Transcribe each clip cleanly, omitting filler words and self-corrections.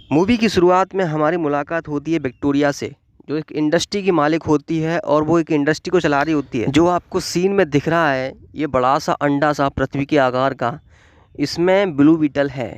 Movie की शुरुआत में हमारी मुलाकात होती है विक्टोरिया से, जो एक इंडस्ट्री की मालिक होती है और वो एक इंडस्ट्री को चला रही होती है। जो आपको सीन में दिख रहा है, ये बड़ा सा अंडा सा पृथ्वी के आकार का, इसमें ब्लू बीटल है।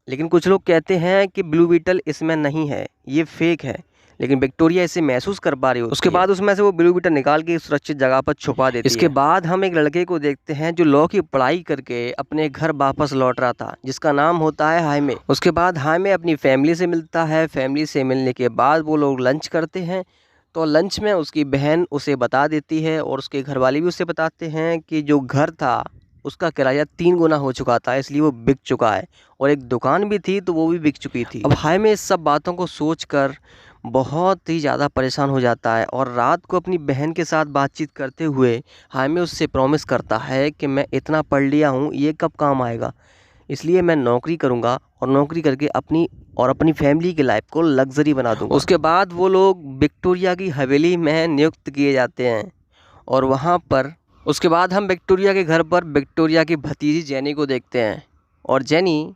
लेकिन कुछ लोग कहते हैं कि ब्लू बीटल इसमें नहीं है, ये फेक है। लेकिन विक्टोरिया इसे महसूस कर पा रही होती है। उसके बाद उसमें से वो ब्लू बीटल निकाल के सुरक्षित जगह पर छुपा देती है। इसके बाद हम एक लड़के को देखते हैं जो लॉ की पढ़ाई करके अपने घर वापस लौट रहा था, जिसका नाम होता है हाइमे। उसके बाद हाइमे अपनी फैमिली से मिलता है। फैमिली से मिलने के बाद वो लोग लंच करते हैं। तो लंच में उसकी बहन उसे बता देती है और उसके घर वाले भी उसे बताते हैं कि जो घर था उसका किराया 3 गुना हो चुका था, इसलिए वो बिक चुका है। और एक दुकान भी थी तो वो भी बिक चुकी थी। अब हाइमे इस सब बातों को सोचकर बहुत ही ज़्यादा परेशान हो जाता है और रात को अपनी बहन के साथ बातचीत करते हुए हाइमे उससे प्रॉमिस करता है कि मैं इतना पढ़ लिया हूँ, ये कब काम आएगा, इसलिए मैं नौकरी करूँगा और नौकरी करके अपनी फैमिली की लाइफ को लग्जरी बना दूँगा। उसके बाद वो लोग विक्टोरिया की हवेली में नियुक्त किए जाते हैं और वहाँ पर उसके बाद हम विक्टोरिया के घर पर विक्टोरिया की भतीजी जेनी को देखते हैं। और जेनी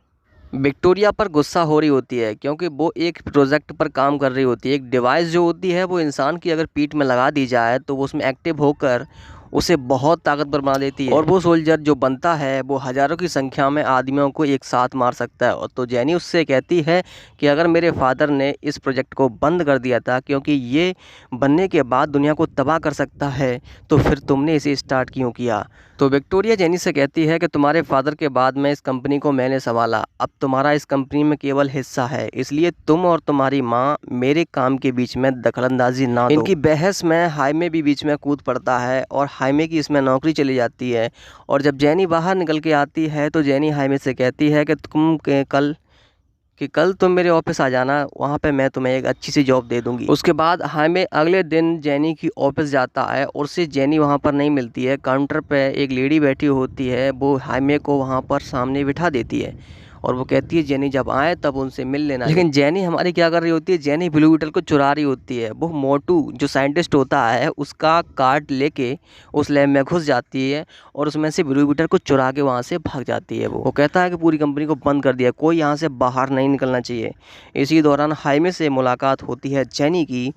विक्टोरिया पर गुस्सा हो रही होती है क्योंकि वो एक प्रोजेक्ट पर काम कर रही होती है। एक डिवाइस जो होती है वो इंसान की अगर पीठ में लगा दी जाए तो वो उसमें एक्टिव होकर उसे बहुत ताकतवर बना देती है और वो सोल्जर जो बनता है वो हज़ारों की संख्या में आदमियों को एक साथ मार सकता है। और तो जेनी उससे कहती है कि अगर मेरे फादर ने इस प्रोजेक्ट को बंद कर दिया था क्योंकि ये बनने के बाद दुनिया को तबाह कर सकता है, तो फिर तुमने इसे स्टार्ट क्यों किया। तो विक्टोरिया जेनी से कहती है कि तुम्हारे फादर के बाद में इस कंपनी को मैंने संभाला, अब तुम्हारा इस कंपनी में केवल हिस्सा है, इसलिए तुम और तुम्हारी माँ मेरे काम के बीच में दखलंदाजी ना दो। इनकी बहस में हाइमे भी बीच में कूद पड़ता है और हाइमे की इसमें नौकरी चली जाती है। और जब जेनी बाहर निकल के आती है तो जेनी हाइमे से कहती है कि कल तुम मेरे ऑफिस आ जाना, वहाँ पे मैं तुम्हें एक अच्छी सी जॉब दे दूँगी। उसके बाद हाइमे अगले दिन जेनी की ऑफिस जाता है और उसे जेनी वहाँ पर नहीं मिलती है। काउंटर पे एक लेडी बैठी होती है, वो हाइमे को वहाँ पर सामने बिठा देती है और वो कहती है जेनी जब आए तब उनसे मिल लेना। लेकिन जेनी हमारी क्या कर रही होती है, जेनी ब्लू बीटल को चुरा रही होती है। वो मोटू जो साइंटिस्ट होता है उसका कार्ड लेके उस लैब में घुस जाती है और उसमें से ब्लू बीटल को चुरा के वहाँ से भाग जाती है। वो कहता है कि पूरी कंपनी को बंद कर दिया, कोई यहाँ से बाहर नहीं निकलना चाहिए। इसी दौरान हाइमे से मुलाकात होती है जेनी की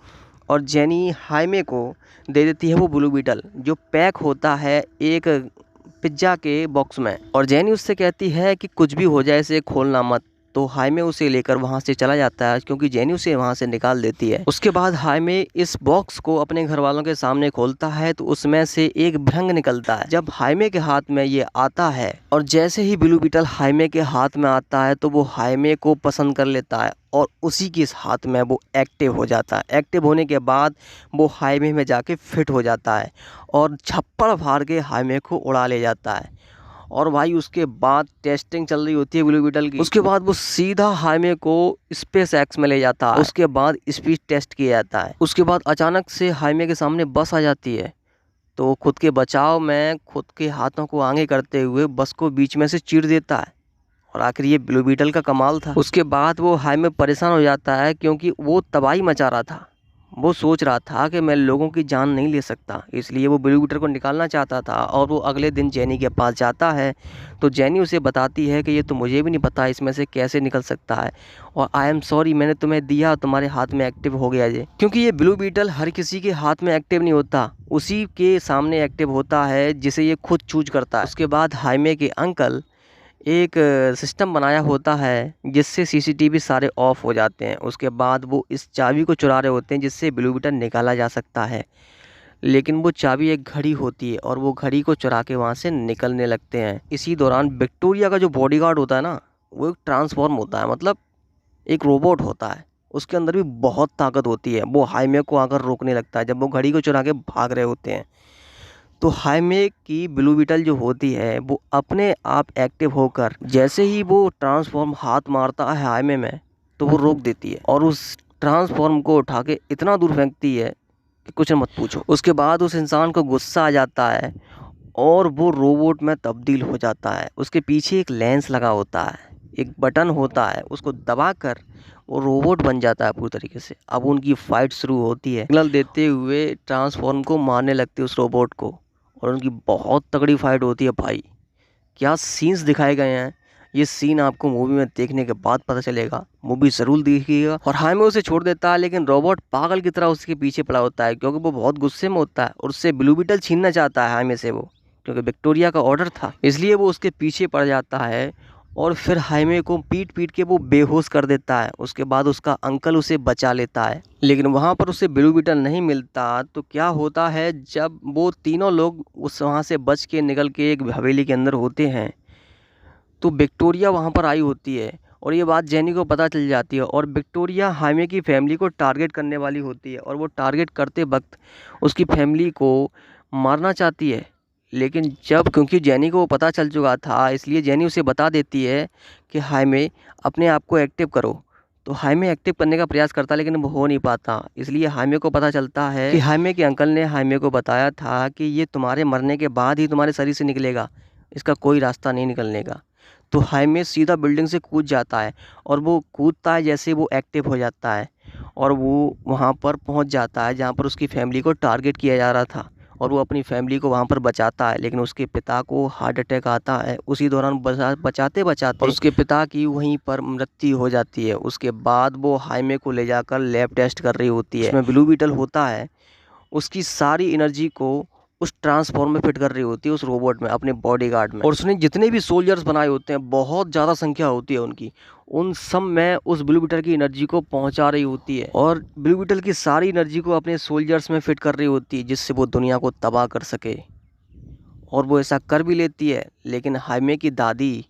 और जेनी हाइमे को दे देती है वो ब्लू बीटल जो पैक होता है एक पिज्ज़ा के बॉक्स में। और जेनी उससे कहती है कि कुछ भी हो जाए इसे खोलना मत। तो हाइमे उसे लेकर वहाँ से चला जाता है क्योंकि जेनी उसे वहाँ से निकाल देती है। उसके बाद हाइमे इस बॉक्स को अपने घर वालों के सामने खोलता है तो उसमें से एक भ्रंग निकलता है। जब हाइमे के हाथ में ये आता है और जैसे ही ब्लू बीटल हाइमे के हाथ में आता है तो वो हाइमे को पसंद कर लेता है और उसी के हाथ में वो एक्टिव हो जाता है। एक्टिव होने के बाद वो हाइमे में जाके फिट हो जाता है और छप्पड़ फाड़ के हाइमे को उड़ा ले जाता है। और भाई उसके बाद टेस्टिंग चल रही होती है ब्लू बीटल की। उसके बाद वो सीधा हाइमे को स्पेस एक्स में ले जाता है। उसके बाद स्पीड टेस्ट किया जाता है। उसके बाद अचानक से हाइमे के सामने बस आ जाती है तो खुद के बचाव में खुद के हाथों को आगे करते हुए बस को बीच में से चीर देता है। और आखिर ये ब्लू बीटल का कमाल था। उसके बाद वो हाइमे परेशान हो जाता है क्योंकि वो तबाही मचा रहा था। वो सोच रहा था कि मैं लोगों की जान नहीं ले सकता, इसलिए वो ब्लू बीटल को निकालना चाहता था। और वो अगले दिन जेनी के पास जाता है तो जेनी उसे बताती है कि ये तो मुझे भी नहीं पता इसमें से कैसे निकल सकता है और आई एम सॉरी मैंने तुम्हें दिया, तुम्हारे हाथ में एक्टिव हो गया ये। क्योंकि ये ब्लू बीटल हर किसी के हाथ में एक्टिव नहीं होता, उसी के सामने एक्टिव होता है जिसे ये खुद चूज करता है। उसके बाद हाइमे के अंकल एक सिस्टम बनाया होता है जिससे सीसीटीवी सारे ऑफ हो जाते हैं। उसके बाद वो इस चाबी को चुरा रहे होते हैं जिससे ब्लू बीटल निकाला जा सकता है। लेकिन वो चाबी एक घड़ी होती है और वो घड़ी को चुरा के वहाँ से निकलने लगते हैं। इसी दौरान विक्टोरिया का जो बॉडीगार्ड होता है ना, वो एक ट्रांसफॉर्म होता है, मतलब एक रोबोट होता है। उसके अंदर भी बहुत ताकत होती है। वो हाइमे को आकर रोकने लगता है जब वो घड़ी को चुरा के भाग रहे होते हैं। तो हाइमे की ब्लू बीटल जो होती है वो अपने आप एक्टिव होकर जैसे ही वो ट्रांसफॉर्म हाथ मारता है हाइमे में तो वो रोक देती है और उस ट्रांसफॉर्म को उठा के इतना दूर फेंकती है कि कुछ मत पूछो। उसके बाद उस इंसान को गुस्सा आ जाता है और वो रोबोट में तब्दील हो जाता है। उसके पीछे एक लेंस लगा होता है, एक बटन होता है, उसको दबाकर वो रोबोट बन जाता है पूरी तरीके से। अब उनकी फाइट शुरू होती है, सिग्नल देते हुए ट्रांसफॉर्म को मारने लगते हैं उस रोबोट को और उनकी बहुत तगड़ी फाइट होती है। भाई क्या सीन्स दिखाए गए हैं, ये सीन आपको मूवी में देखने के बाद पता चलेगा, मूवी ज़रूर देखिएगा। और हाइमे उसे छोड़ देता है, लेकिन रोबोट पागल की तरह उसके पीछे पड़ा होता है, क्योंकि वो बहुत गुस्से में होता है और उससे ब्लू बीटल छीनना चाहता है हाइमे से वो, क्योंकि विक्टोरिया का ऑर्डर था, इसलिए वो उसके पीछे पड़ जाता है। और फिर हाइमे को पीट पीट के वो बेहोश कर देता है। उसके बाद उसका अंकल उसे बचा लेता है, लेकिन वहाँ पर उसे ब्लू बीटल नहीं मिलता। तो क्या होता है, जब वो तीनों लोग उस वहाँ से बच के निकल के एक हवेली के अंदर होते हैं, तो विक्टोरिया वहाँ पर आई होती है और ये बात जेनी को पता चल जाती है। और विक्टोरिया हाइमे की फैमिली को टारगेट करने वाली होती है और वो टारगेट करते वक्त उसकी फैमिली को मारना चाहती है, लेकिन जब क्योंकि जेनी को पता चल चुका था, इसलिए जेनी उसे बता देती है कि हाइमे अपने आप को एक्टिव करो। तो हाइमे एक्टिव करने का प्रयास करता है, लेकिन वो हो नहीं पाता। इसलिए हाइमे को पता चलता है कि हाइमे के अंकल ने हाइमे को बताया था कि ये तुम्हारे मरने के बाद ही तुम्हारे शरीर से निकलेगा, इसका कोई रास्ता नहीं निकलने का। तो हाइमे सीधा बिल्डिंग से कूद जाता है और वो कूदता है जैसे वो एक्टिव हो जाता है और वो वहाँ पर पहुँच जाता है जहाँ पर उसकी फैमिली को टारगेट किया जा रहा था और वो अपनी फैमिली को वहाँ पर बचाता है। लेकिन उसके पिता को हार्ट अटैक आता है, उसी दौरान बचाते बचाते और उसके पिता की वहीं पर मृत्यु हो जाती है। उसके बाद वो हाइमे को ले जाकर लैब टेस्ट कर रही होती है, उसमें ब्लू बीटल होता है, उसकी सारी एनर्जी को उस ट्रांसफॉर्म में फिट कर रही होती है उस रोबोट में, अपने बॉडीगार्ड में। और उसने जितने भी सोल्जर्स बनाए होते हैं, बहुत ज़्यादा संख्या होती है उनकी, उन सब में उस ब्लू बीटल की एनर्जी को पहुंचा रही होती है और ब्लू बीटल की सारी एनर्जी को अपने सोल्जर्स में फिट कर रही होती है, जिससे वो दुनिया को तबाह कर सके। और वो ऐसा कर भी लेती है। लेकिन हाइमे की दादी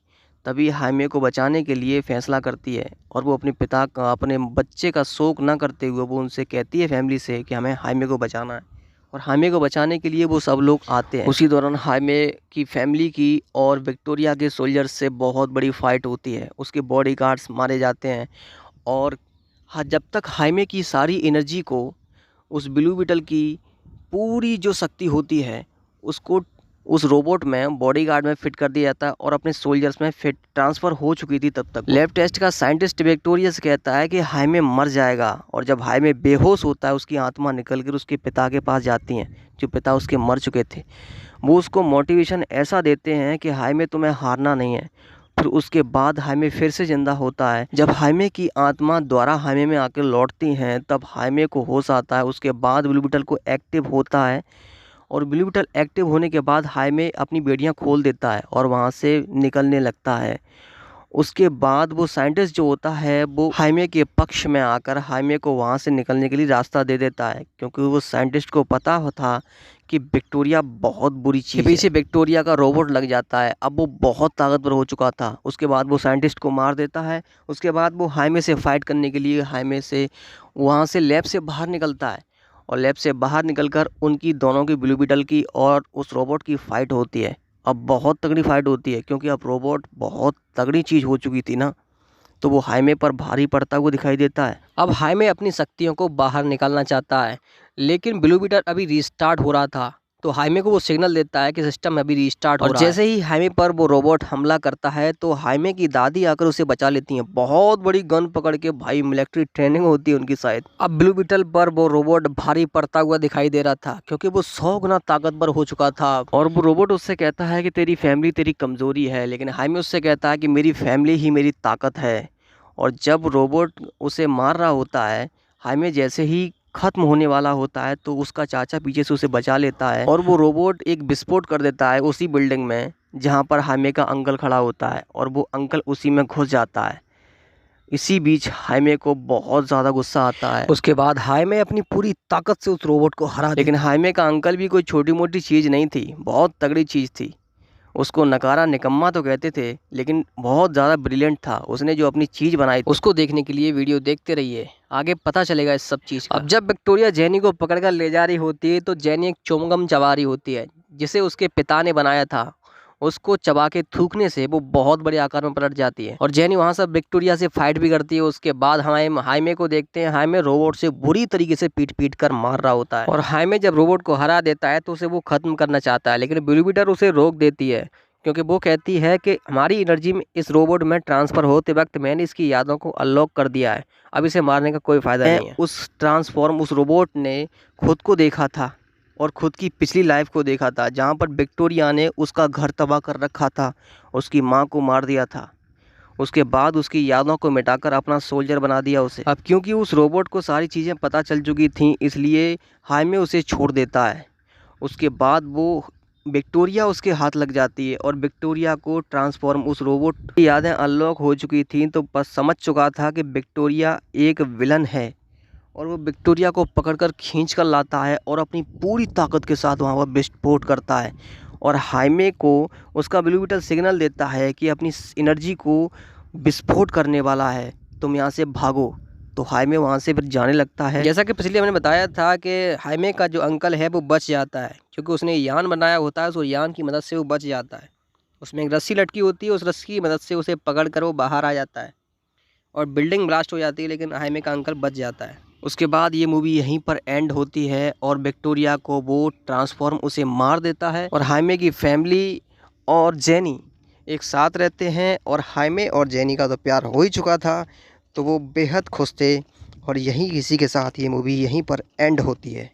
तभी हाइमे को बचाने के लिए फैसला करती है और वो अपने पिता का, अपने बच्चे का शोक ना करते हुए वो उनसे कहती है फैमिली से कि हमें हाइमे को बचाना है। और हाइमे को बचाने के लिए वो सब लोग आते हैं। उसी दौरान हाइमे की फैमिली की और विक्टोरिया के सोल्जर्स से बहुत बड़ी फाइट होती है, उसके बॉडीगार्ड्स मारे जाते हैं। और जब तक हाइमे की सारी एनर्जी को उस ब्लू बीटल की पूरी जो शक्ति होती है उसको उस रोबोट में बॉडीगार्ड में फिट कर दिया जाता है और अपने सोल्जर्स में फिट ट्रांसफ़र हो चुकी थी तब तक। लैब टेस्ट का साइंटिस्ट विक्टोरिया से कहता है कि हाइमे मर जाएगा और जब हाइमे बेहोश होता है उसकी आत्मा निकल कर उसके पिता के पास जाती हैं, जो पिता उसके मर चुके थे। वो उसको मोटिवेशन ऐसा देते हैं कि हाइमे तुम्हें हारना नहीं है। फिर उसके बाद हाइमे फिर से ज़िंदा होता है। जब हाइमे की आत्मा द्वारा हाइमे में आकर लौटती हैं तब हाइमे को होश आता है। उसके बाद ब्लू बीटल को एक्टिव होता है और ब्लू बीटल एक्टिव होने के बाद हाइमे अपनी बेड़ियाँ खोल देता है और वहाँ से निकलने लगता है। उसके बाद वो साइंटिस्ट जो होता है वो हाइमे के पक्ष में आकर हाइमे को वहाँ से निकलने के लिए रास्ता दे देता है, क्योंकि वो साइंटिस्ट को पता था कि विक्टोरिया बहुत बुरी चीज़ है। पीछे विक्टोरिया का रोबोट लग जाता है, अब वो बहुत ताकतवर हो चुका था। उसके बाद वो साइंटिस्ट को मार देता है। उसके बाद वो हाइमे से फाइट करने के लिए हाइमे से वहाँ से लैब से बाहर निकलता है और लैब से बाहर निकलकर उनकी दोनों की ब्लू बीटल की और उस रोबोट की फ़ाइट होती है। अब बहुत तगड़ी फाइट होती है, क्योंकि अब रोबोट बहुत तगड़ी चीज़ हो चुकी थी ना, तो वो हाइमे पर भारी पड़ता हुआ दिखाई देता है। अब हाइमे अपनी शक्तियों को बाहर निकालना चाहता है, लेकिन ब्लू बीटल अभी रीस्टार्ट हो रहा था, तो हाइमे को वो सिग्नल देता है कि सिस्टम अभी रीस्टार्ट हो रहा है। और जैसे ही हाइमे पर वो रोबोट हमला करता है तो हाइमे की दादी आकर उसे बचा लेती हैं, बहुत बड़ी गन पकड़ के। भाई मिलिट्री ट्रेनिंग होती है उनकी शायद। अब ब्लू बीटल पर वो रोबोट भारी पड़ता हुआ दिखाई दे रहा था, क्योंकि वो 100 गुना ताकतवर हो चुका था। और वो रोबोट उससे कहता है कि तेरी फैमिली तेरी कमज़ोरी है, लेकिन हाइमे उससे कहता है कि मेरी फैमिली ही मेरी ताकत है। और जब रोबोट उसे मार रहा होता है, हाइमे जैसे ही ख़त्म होने वाला होता है तो उसका चाचा पीछे से उसे बचा लेता है और वो रोबोट एक विस्फोट कर देता है उसी बिल्डिंग में जहाँ पर हाइमे का अंकल खड़ा होता है, और वो अंकल उसी में घुस जाता है। इसी बीच हाइमे को बहुत ज़्यादा गुस्सा आता है। उसके बाद हाइमे अपनी पूरी ताकत से उस रोबोट को हरा। लेकिन हाइमे का अंकल भी कोई छोटी मोटी चीज़ नहीं थी, बहुत तगड़ी चीज़ थी। उसको नकारा निकम्मा तो कहते थे, लेकिन बहुत ज़्यादा ब्रिलियंट था। उसने जो अपनी चीज़ बनाई, उसको देखने के लिए वीडियो देखते रहिए, आगे पता चलेगा इस सब चीज़ का। अब जब विक्टोरिया जेनी को पकड़कर ले जा रही होती है तो जेनी एक च्युइंगम चबा रही होती है, जिसे उसके पिता ने बनाया था। उसको चबा के थूकने से वो बहुत बड़े आकार में पलट जाती है और जेनी वहाँ से विक्टोरिया से फाइट भी करती है। उसके बाद हम हाइमे को देखते हैं, हाइमे रोबोट से बुरी तरीके से पीट पीट कर मार रहा होता है। और हाइमे जब रोबोट को हरा देता है तो उसे वो ख़त्म करना चाहता है, लेकिन ब्लू बीटल उसे रोक देती है, क्योंकि वो कहती है कि हमारी एनर्जी में इस रोबोट में ट्रांसफ़र होते वक्त मैंने इसकी यादों को अनलॉक कर दिया है, अब इसे मारने का कोई फ़ायदा नहीं है। उस रोबोट ने खुद को देखा था और ख़ुद की पिछली लाइफ को देखा था, जहाँ पर विक्टोरिया ने उसका घर तबाह कर रखा था, उसकी माँ को मार दिया था। उसके बाद उसकी यादों को मिटाकर अपना सोल्जर बना दिया उसे। अब क्योंकि उस रोबोट को सारी चीज़ें पता चल चुकी थीं, इसलिए हाइमे उसे छोड़ देता है। उसके बाद वो विक्टोरिया उसके हाथ लग जाती है और विक्टोरिया को ट्रांसफॉर्म उस रोबोट की यादें अनलॉक हो चुकी थीं, तो बस समझ चुका था कि विक्टोरिया एक विलन है और वो विक्टोरिया को पकड़कर खींच कर लाता है और अपनी पूरी ताकत के साथ वहाँ पर विस्फोट करता है और हाइमे को उसका ब्लू बीटल सिग्नल देता है कि अपनी एनर्जी को विस्फोट करने वाला है, तुम यहाँ से भागो। तो हाइमे वहाँ से फिर जाने लगता है। जैसा कि पिछले मैंने बताया था कि हाइमे का जो अंकल है वो बच जाता है, क्योंकि उसने यान बनाया होता है, उस यान की मदद से वो बच जाता है। उसमें एक रस्सी लटकी होती है, उस रस्सी की मदद से उसे पकड़ कर वो बाहर आ जाता है और बिल्डिंग ब्लास्ट हो जाती है, लेकिन हाइमे का अंकल बच जाता है। उसके बाद ये मूवी यहीं पर एंड होती है और विक्टोरिया को वो ट्रांसफॉर्म उसे मार देता है और हाइमे की फैमिली और जेनी एक साथ रहते हैं और हाइमे और जेनी का तो प्यार हो ही चुका था, तो वो बेहद खुश थे और यहीं इसी के साथ ये मूवी यहीं पर एंड होती है।